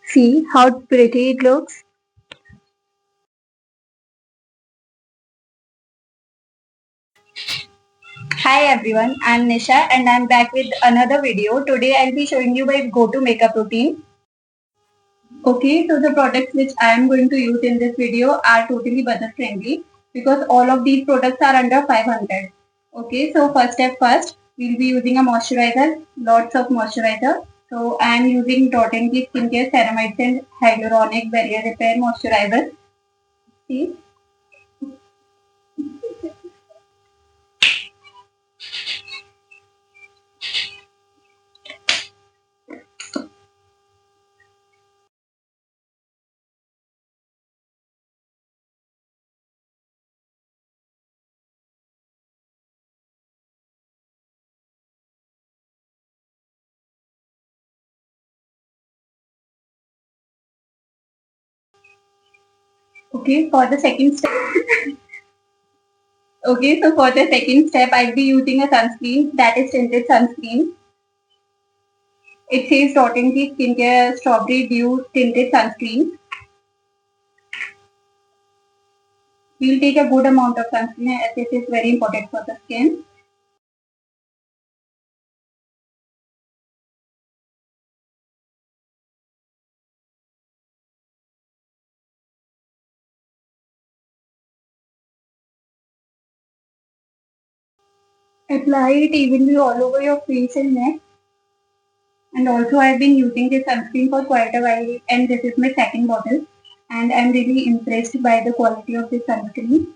See how pretty it looks? Hi everyone, I'm Nisha and I'm back with another video. Today I'll be showing you my go-to makeup routine. Okay, so the products which I am going to use in this video are totally budget friendly because all of these products are under 500. Okay, so first step first, we'll be using a moisturizer, lots of moisturizer. So I am using Dot & Key Skincare Ceramides and Hyaluronic Barrier Repair Moisturizer. See? Okay, for the second step. Okay, so for the second step, I'll be using a sunscreen that is Tinted Sunscreen. It says Dot & Key Skincare Strawberry Dew Tinted Sunscreen. We'll take a good amount of sunscreen as it is very important for the skin. Apply it evenly all over your face and neck. And also I've been using this sunscreen for quite a while and this is my second bottle. And I'm really impressed by the quality of this sunscreen.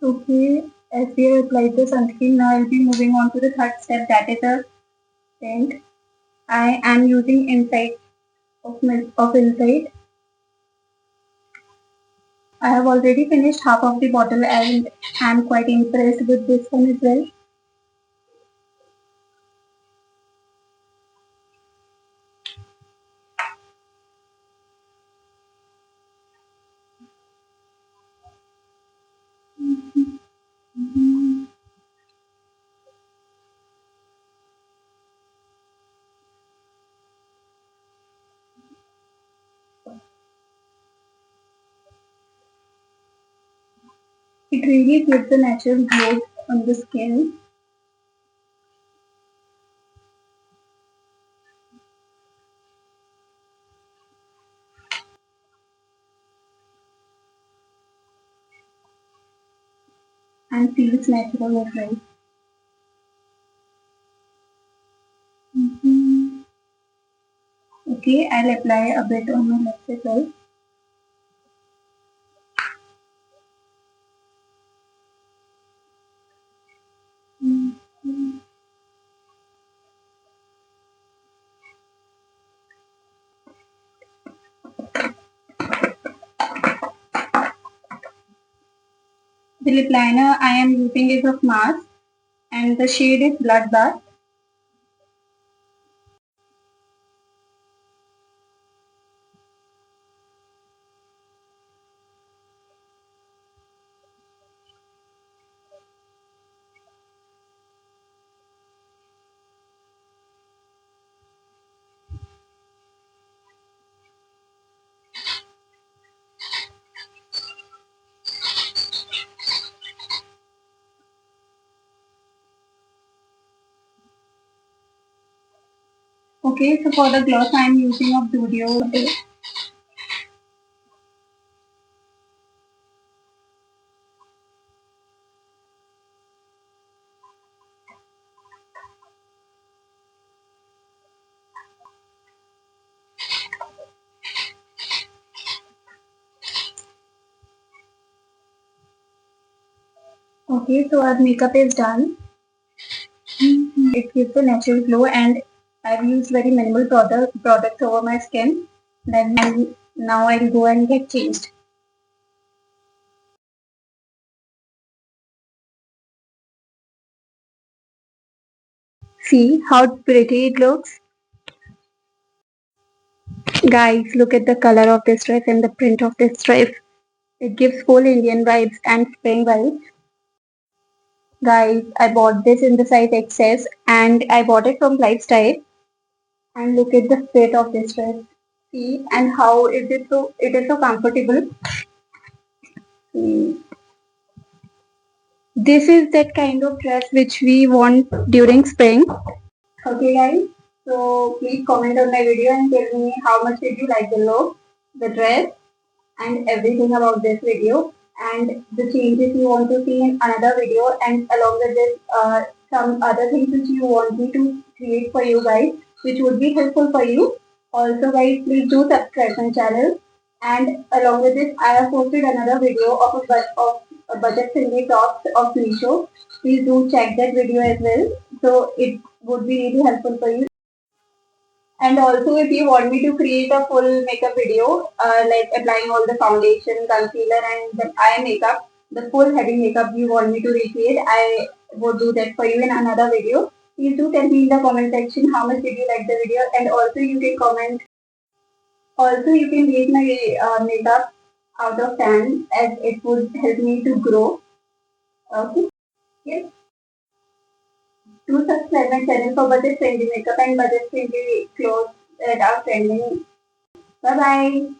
Okay, as we have applied the sunscreen, now I'll be moving on to the third step, that is a tint. I am using Insight of Insight. I have already finished half of the bottle and I'm quite impressed with this one as well. It really gives a natural glow on the skin. And feels natural as well. Okay, I'll apply a bit on my lips as well. The lip liner I am using is of Mars and the shade is Bloodbath. Okay, so for the gloss I am using of Zudio. Okay, so our makeup is done. It gives a natural glow and I've used very minimal products over my skin. Then now I'll go and get changed. See how pretty it looks? Guys, look at the color of this dress and the print of this dress. It gives full Indian vibes and spring vibes. Guys, I bought this in the size XS and I bought it from Lifestyle. And look at the fit of this dress. See, and how it is so comfortable. See. This is that kind of dress which we want during spring. Okay guys, so please comment on my video and tell me how much did you like the look, the dress and everything about this video and the changes you want to see in another video, and along with this some other things which you want me to create for you guys which would be helpful for you. Also guys, please do subscribe my channel, and along with this I have posted another video of a budget friendly tops of Meesho. Please do check that video as well. So it would be really helpful for you. And also, if you want me to create a full makeup video, like applying all the foundation, concealer, and the eye makeup, the full heavy makeup you want me to recreate, I would do that for you in another video. Please do tell me in the comment section how much did you like the video, and also you can comment. Also, you can rate my makeup out of 10 as it would help me to grow. Okay. Yes. Do subscribe my channel for budget friendly makeup and budget friendly clothes that are trending. Bye bye.